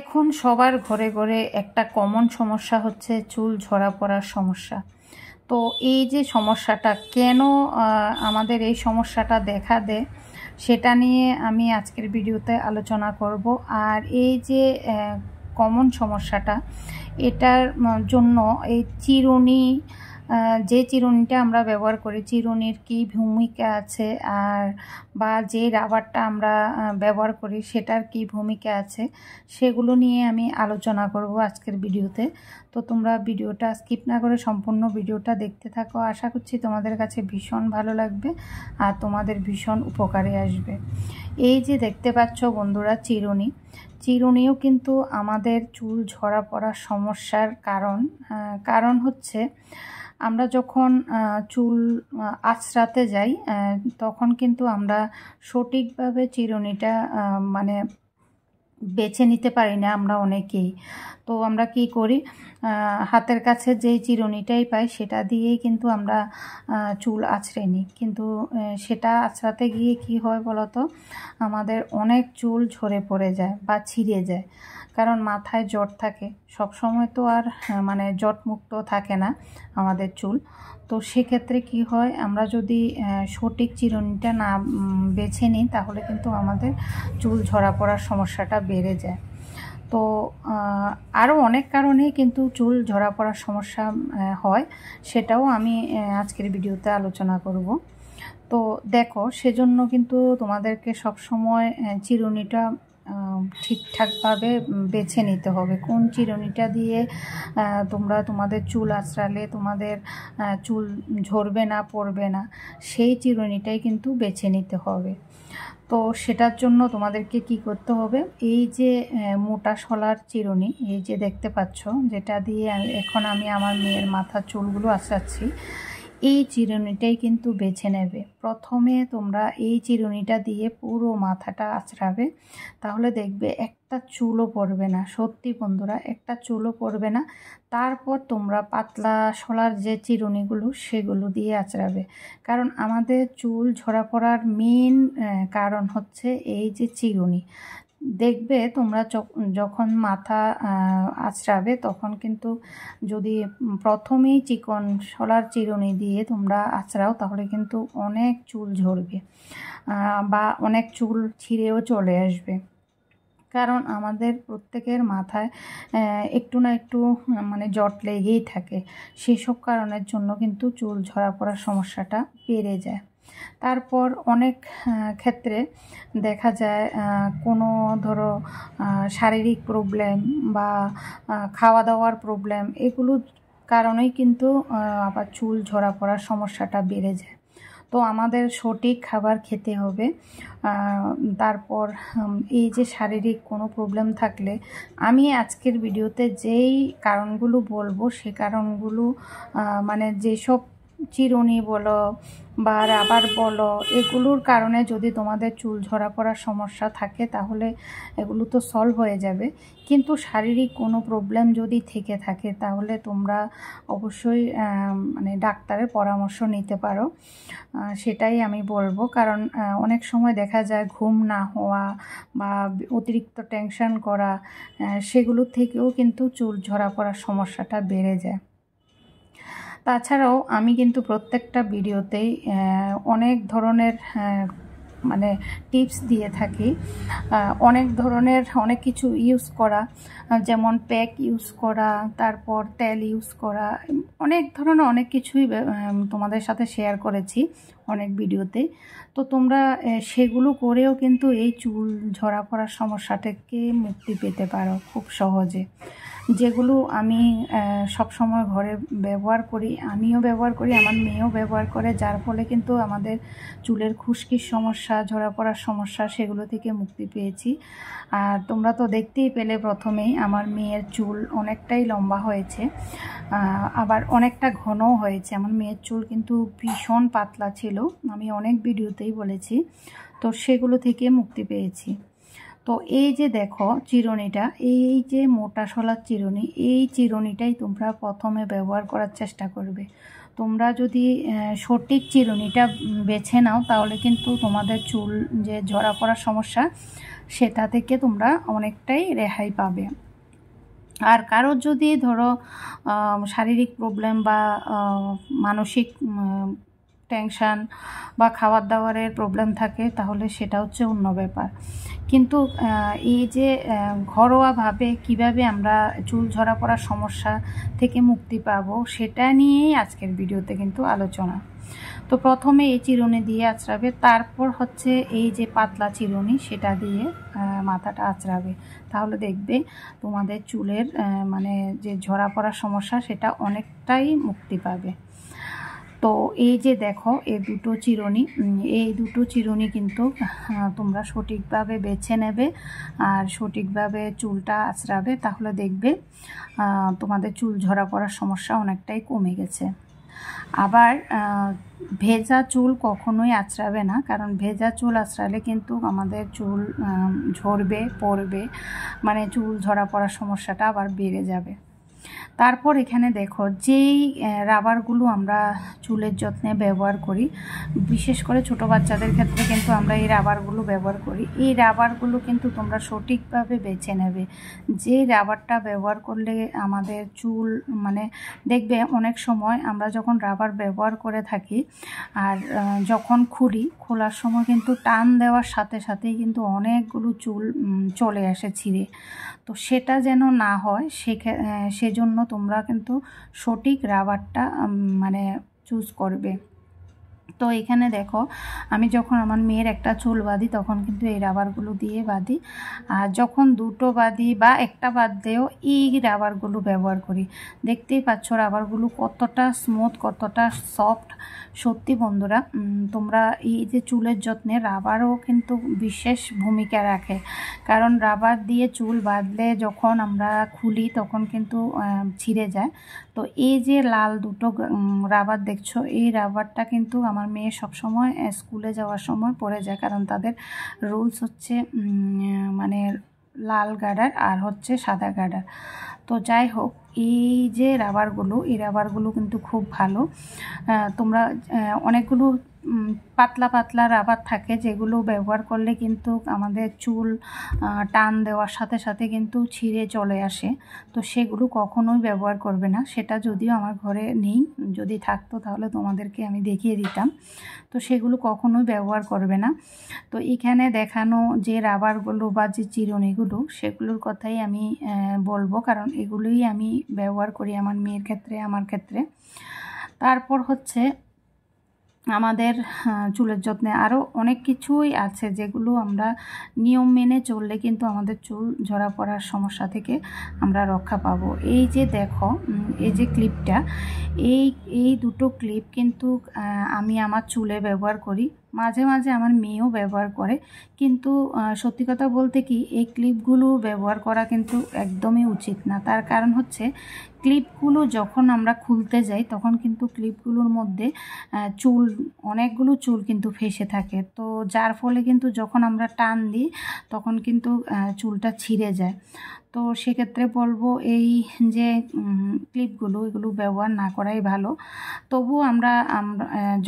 এখন সবার ঘরে ঘরে একটা কমন সমস্যা হচ্ছে চুল ঝরা পড়ার সমস্যা। তো এই যে সমস্যাটা কেন আমাদের এই সমস্যাটা দেখা দেয় সেটা নিয়ে আমি আজকের ভিডিওতে আলোচনা করব। আর এই যে কমন সমস্যাটা, এটার জন্য এই চিরুনি, যে চিরুনিটা আমরা ব্যবহার করি, চিরুনির কি ভূমিকা আছে, আর বা যে রাবারটা আমরা ব্যবহার করি সেটার কি ভূমিকা আছে, সেগুলো নিয়ে আমি আলোচনা করব আজকের ভিডিওতে। তো তোমরা ভিডিওটা স্কিপ না করে সম্পূর্ণ ভিডিওটা দেখতে থাকো। আশা করছি তোমাদের কাছে ভীষণ ভালো লাগবে আর তোমাদের ভীষণ উপকারে আসবে। এই যে দেখতে পাচ্ছ বন্ধুরা, চিরুনিও কিন্তু আমাদের চুল ঝরা পড়ার সমস্যার কারণ হচ্ছে আমরা যখন চুল আঁচড়াতে যাই তখন কিন্তু আমরা সঠিকভাবে চিরুনিটা মানে বেছে নিতে পারি না আমরা অনেকেই। তো আমরা কি করি, হাতের কাছে যেই চিরুনিটাই পাই সেটা দিয়েই কিন্তু আমরা চুল আঁচড়ে নিই। কিন্তু সেটা আঁচড়াতে গিয়ে কি হয় বলতো, আমাদের অনেক চুল ঝরে পড়ে যায় বা ছিঁড়ে যায়। কারণ মাথায় জট থাকে, সব সময় তো আর মানে জটমুক্ত থাকে না আমাদের চুল। তো সেক্ষেত্রে কি হয়, আমরা যদি সঠিক চিরুনিটা না বেছে নিই তাহলে কিন্তু আমাদের চুল ঝরা পড়ার সমস্যাটা বেড়ে যায়। তো আরও অনেক কারণেই কিন্তু চুল ঝরা পড়ার সমস্যা হয়, সেটাও আমি আজকের ভিডিওতে আলোচনা করব। তো দেখো, সেজন্য কিন্তু তোমাদেরকে সব সময় চিরুনিটা ঠিকঠাকভাবে বেছে নিতে হবে। কোন চিরুনিটা দিয়ে তোমরা তোমাদের চুল আঁচড়ালে তোমাদের চুল ঝরবে না, পড়বে না, সেই চিরুনিটাই কিন্তু বেছে নিতে হবে। তো সেটার জন্য তোমাদেরকে কি করতে হবে, এই যে মোটা শলার চিরুনি, এই যে দেখতে পাচ্ছ, যেটা দিয়ে এখন আমি আমার মেয়ের মাথার চুলগুলো আঁচড়াচ্ছি, এই চিরুনিটাই কিন্তু বেছে নেবে। প্রথমে তোমরা এই চিরুনিটা দিয়ে পুরো মাথাটা আঁচড়াবে, তাহলে দেখবে একটা চুলও পড়বে না। সত্যি বন্ধুরা, একটা চুলও পড়বে না। তারপর তোমরা পাতলা শলার যে চিরুনিগুলো সেগুলো দিয়ে আঁচড়াবে। কারণ আমাদের চুল ঝরা পড়ার মেন কারণ হচ্ছে এই যে চিরুনি। দেখবে তোমরা যখন মাথা আঁচড়াবে তখন কিন্তু যদি প্রথমেই চিকন শলার চিরুনি দিয়ে তোমরা আঁচড়াও তাহলে কিন্তু অনেক চুল ঝরবে বা অনেক চুল ছিঁড়েও চলে আসবে। কারণ আমাদের প্রত্যেকের মাথায় একটু না একটু মানে জট লেগেই থাকে, সেসব কারণের জন্য কিন্তু চুল ঝরা পড়ার সমস্যাটা বেড়ে যায়। তারপর অনেক ক্ষেত্রে দেখা যায় কোনো ধরো শারীরিক প্রবলেম বা খাওয়া দাওয়ার প্রবলেম, এগুলোর কারণেই কিন্তু আবার চুল ঝরা পড়ার সমস্যাটা বেড়ে যায়। তো আমাদের সঠিক খাবার খেতে হবে। তারপর এই যে শারীরিক কোনো প্রবলেম থাকলে, আমি আজকের ভিডিওতে যেই কারণগুলো বলবো সে কারণগুলো মানে যেসব চিরুনি বলো বা রাবার বলো, এগুলোর কারণে যদি তোমাদের চুল ঝরা পড়ার সমস্যা থাকে তাহলে এগুলো তো সলভ হয়ে যাবে। কিন্তু শারীরিক কোনো প্রবলেম যদি থেকে থাকে তাহলে তোমরা অবশ্যই মানে ডাক্তারের পরামর্শ নিতে পারো, সেটাই আমি বলবো। কারণ অনেক সময় দেখা যায় ঘুম না হওয়া বা অতিরিক্ত টেনশন করা, সেগুলো থেকেও কিন্তু চুল ঝরা পড়ার সমস্যাটা বেড়ে যায়। তাছাড়াও আমি কিন্তু প্রত্যেকটা ভিডিওতেই অনেক ধরনের মানে টিপস দিয়ে থাকি, অনেক ধরনের অনেক কিছু ইউজ করা, যেমন প্যাক ইউজ করা, তারপর তেল ইউজ করা, অনেক ধরনের অনেক কিছুই তোমাদের সাথে শেয়ার করেছি অনেক ভিডিওতে। তো তোমরা সেগুলো করেও কিন্তু এই চুল ঝরা পড়ার সমস্যা থেকে মুক্তি পেতে পারো খুব সহজে। যেগুলো আমি সবসময় ঘরে ব্যবহার করি, আমিও ব্যবহার করি, আমার মেয়েও ব্যবহার করে, যার ফলে কিন্তু আমাদের চুলের খুশকির সমস্যা, ঝরা পড়ার সমস্যা, সেগুলো থেকে মুক্তি পেয়েছি। আর তোমরা তো দেখতেই পেলে প্রথমেই আমার মেয়ের চুল অনেকটাই লম্বা হয়েছে, আবার অনেকটা ঘনও হয়েছে। আমার মেয়ের চুল কিন্তু ভীষণ পাতলা ছিল, আমি অনেক ভিডিওতেই বলেছি। তো সেগুলো থেকে মুক্তি পেয়েছি। তো এই যে দেখো চিরুনিটা, এই যে মোটা শলার চিরুনি, এই চিরুনিটাই তোমরা প্রথমে ব্যবহার করার চেষ্টা করবে। তোমরা যদি সঠিক চিরুনিটা বেছে নাও তাহলে কিন্তু তোমাদের চুল যে ঝরা পড়ার সমস্যা সেটা থেকে তোমরা অনেকটাই রেহাই পাবে। আর কারোর যদি ধরো শারীরিক প্রবলেম বা মানসিক টেনশান বা খাবার দাবারের প্রবলেম থাকে তাহলে সেটা হচ্ছে অন্য ব্যাপার। কিন্তু এই যে ঘরোয়াভাবে কিভাবে আমরা চুল ঝরা পড়ার সমস্যা থেকে মুক্তি পাবো সেটা নিয়েই আজকের ভিডিওতে কিন্তু আলোচনা। তো প্রথমে এই চিরুনি দিয়ে আঁচড়াবে, তারপর হচ্ছে এই যে পাতলা চিরুনি সেটা দিয়ে মাথাটা আঁচড়াবে, তাহলে দেখবে তোমাদের চুলের মানে যে ঝরা পড়ার সমস্যা সেটা অনেকটাই মুক্তি পাবে। তো এই যে দেখো এই দুটো চিরুনি কিন্তু তোমরা সঠিকভাবে বেছে নেবে আর সঠিকভাবে চুলটা আঁচড়াবে, তাহলে দেখবে তোমাদের চুল ঝরা পড়ার সমস্যা অনেকটাই কমে গেছে। আবার ভেজা চুল কখনোই আঁচড়াবে না, কারণ ভেজা চুল আঁচড়ালে কিন্তু আমাদের চুল ঝরবে, পড়বে, মানে চুল ঝরা পড়ার সমস্যাটা আবার বেড়ে যাবে। তারপর এখানে দেখো যেই রাবারগুলো আমরা চুলের যত্নে ব্যবহার করি, বিশেষ করে ছোট বাচ্চাদের ক্ষেত্রে কিন্তু আমরা এই রাবারগুলো ব্যবহার করি। এই রাবারগুলো কিন্তু তোমরা সঠিকভাবে বেছে নেবে। যে রাবারটা ব্যবহার করলে আমাদের চুল মানে দেখবে অনেক সময় আমরা যখন রাবার ব্যবহার করে থাকি আর যখন খোলার সময় কিন্তু টান দেওয়ার সাথে সাথেই কিন্তু অনেকগুলো চুল চলে আসে ছিঁড়ে। তো সেটা যেন না হয় সেজন্য তোমরা কিন্তু সঠিক রাবারটা মানে চুজ করবে। তো এখানে দেখো আমি যখন আমার মেয়ের একটা চুল বাঁধি তখন কিন্তু এই রাবারগুলো দিয়ে বাঁধি, আর যখন দুটো বাঁধি বা একটা বাদ দিয়েও এই রাবারগুলো ব্যবহার করি। দেখতেই পাচ্ছ রাবারগুলো কতটা স্মুথ, কতটা সফট। সত্যি বন্ধুরা, তোমরা এই যে চুলের যত্নে রাবারও কিন্তু বিশেষ ভূমিকা রাখে, কারণ রাবার দিয়ে চুল বাঁধলে যখন আমরা খুলি তখন কিন্তু ছিঁড়ে যায়। তো এই যে লাল দুটো রাবার দেখছো, এই রাবারটা কিন্তু আমার মেয়ে সবসময় স্কুলে যাওয়ার সময় পরে যায়, কারণ তাদের রুলস হচ্ছে মানে লাল গার্ডার আর হচ্ছে সাদা গার্ডার। তো যাই হোক, এই যে এই রাবারগুলো কিন্তু খুব ভালো। তোমরা অনেকগুলো পাতলা পাতলা রাবার থাকে যেগুলো ব্যবহার করলে কিন্তু আমাদের চুল টান দেওয়ার সাথে সাথে কিন্তু ছিঁড়ে চলে আসে। তো সেগুলো কখনোই ব্যবহার করবে না। সেটা যদিও আমার ঘরে নেই, যদি থাকতো তাহলে তোমাদেরকে আমি দেখিয়ে দিতাম। তো সেগুলো কখনোই ব্যবহার করবে না। তো এখানে দেখানো যে রাবারগুলো বা যে চিরুনিগুলো সেগুলোর কথাই আমি বলবো, কারণ এগুলোই আমি ব্যবহার করি আমার মেয়ের ক্ষেত্রে, আমার ক্ষেত্রে। তারপর হচ্ছে আমাদের চুলের যত্নে আরও অনেক কিছুই আছে যেগুলো আমরা নিয়ম মেনে চললে কিন্তু আমাদের চুল ঝরা পড়ার সমস্যা থেকে আমরা রক্ষা পাবো। এই যে দেখো এই যে ক্লিপটা, এই দুটো ক্লিপ কিন্তু আমি আমার চুলে ব্যবহার করি, মাঝে মাঝে আমার মেয়েও ব্যবহার করে। কিন্তু সত্যি কথা বলতে কি, এই ক্লিপগুলো ব্যবহার করা কিন্তু একদমই উচিত না। তার কারণ হচ্ছে ক্লিপগুলো যখন আমরা খুলতে যাই তখন কিন্তু ক্লিপগুলোর মধ্যে অনেকগুলো চুল কিন্তু ফেসে থাকে। তো যার ফলে কিন্তু যখন আমরা টান দিই তখন কিন্তু চুলটা ছিঁড়ে যায়। তো সেক্ষেত্রে বলবো এই যে ক্লিপগুলো এগুলো ব্যবহার না করাই ভালো। তবু আমরা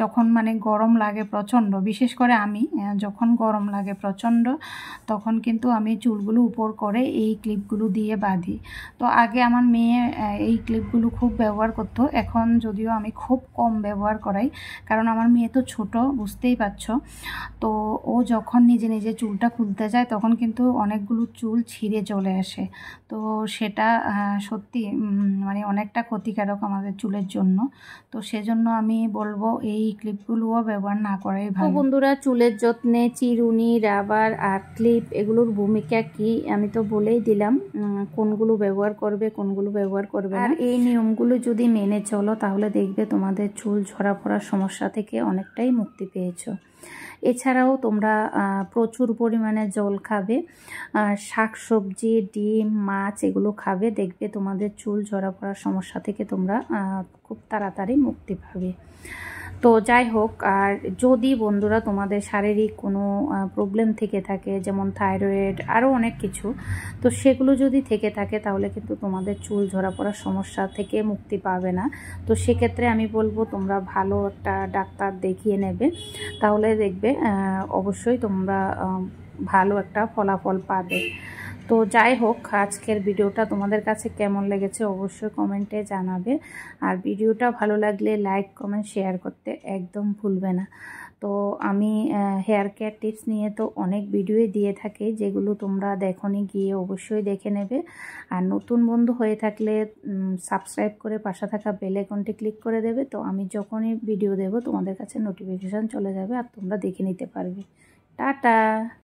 যখন মানে গরম লাগে প্রচণ্ড, বিশেষ করে আমি যখন গরম লাগে প্রচণ্ড তখন কিন্তু আমি চুলগুলো উপর করে এই ক্লিপগুলো দিয়ে বাঁধি। তো আগে আমার মেয়ে এই ক্লিপগুলো খুব ব্যবহার করতো, এখন যদিও আমি খুব কম ব্যবহার করাই, কারণ আমার মেয়ে তো ছোট, বুঝতেই পারছো। তো ও যখন নিজে নিজে চুলটা খুলতে যায় তখন কিন্তু অনেকগুলো চুল ছিঁড়ে চলে আসে। তো সেটা সত্যি মানে অনেকটা ক্ষতিকারক আমাদের চুলের জন্য। তো সেজন্য আমি বলবো এই ক্লিপগুলোও ব্যবহার না করাই ভালো। তো বন্ধুরা, চুলের যত্নে চিরুনি, রাবার আর ক্লিপ এগুলোর ভূমিকা কি আমি তো বলেই দিলাম, কোনগুলো ব্যবহার করবে কোনগুলো ব্যবহার করবে না। এই নিয়মগুলো যদি মেনে চলো তাহলে দেখবে তোমাদের চুল ঝরা পড়ার সমস্যা থেকে অনেকটাই মুক্তি পেয়েছো। এছাড়াও তোমরা প্রচুর পরিমাণে জল খাবে, শাকসবজি, ডিম, মাছ এগুলো খাবে, দেখবে তোমাদের চুল ঝরা পড়ার সমস্যা থেকে তোমরা খুব তাড়াতাড়ি মুক্তি পাবে। তো যাই হোক, আর যদি বন্ধুরা তোমাদের শারীরিক কোনো প্রবলেম থেকে থাকে, যেমন থাইরয়েড, আরও অনেক কিছু, তো সেগুলো যদি থেকে থাকে তাহলে কিন্তু তোমাদের চুল ঝরা পড়ার সমস্যা থেকে মুক্তি পাবে না। তো সেক্ষেত্রে আমি বলবো তোমরা ভালো একটা ডাক্তার দেখিয়ে নেবে, তাহলে দেখবে অবশ্যই তোমরা ভালো একটা ফলাফল পাবে। তো যাই হোক, আজকের ভিডিওটা তোমাদের কাছে কেমন লেগেছে অবশ্যই কমেন্টে জানাবে। আর ভিডিওটা ভালো লাগলে লাইক কমেন্ট শেয়ার করতে একদম ভুলবে না। তো আমি হেয়ার কেয়ার টিপস নিয়ে তো অনেক ভিডিওই দিয়ে থাকি, যেগুলো তোমরা দেখোনি গিয়ে অবশ্যই দেখে নেবে। আর নতুন বন্ধু হয়ে থাকলে সাবস্ক্রাইব করে পাশে থাকা বেল আইকনটি ক্লিক করে দেবে। তো আমি যখনই ভিডিও দেব তোমাদের কাছে নোটিফিকেশান চলে যাবে আর তোমরা দেখে নিতে পারবে। টাটা।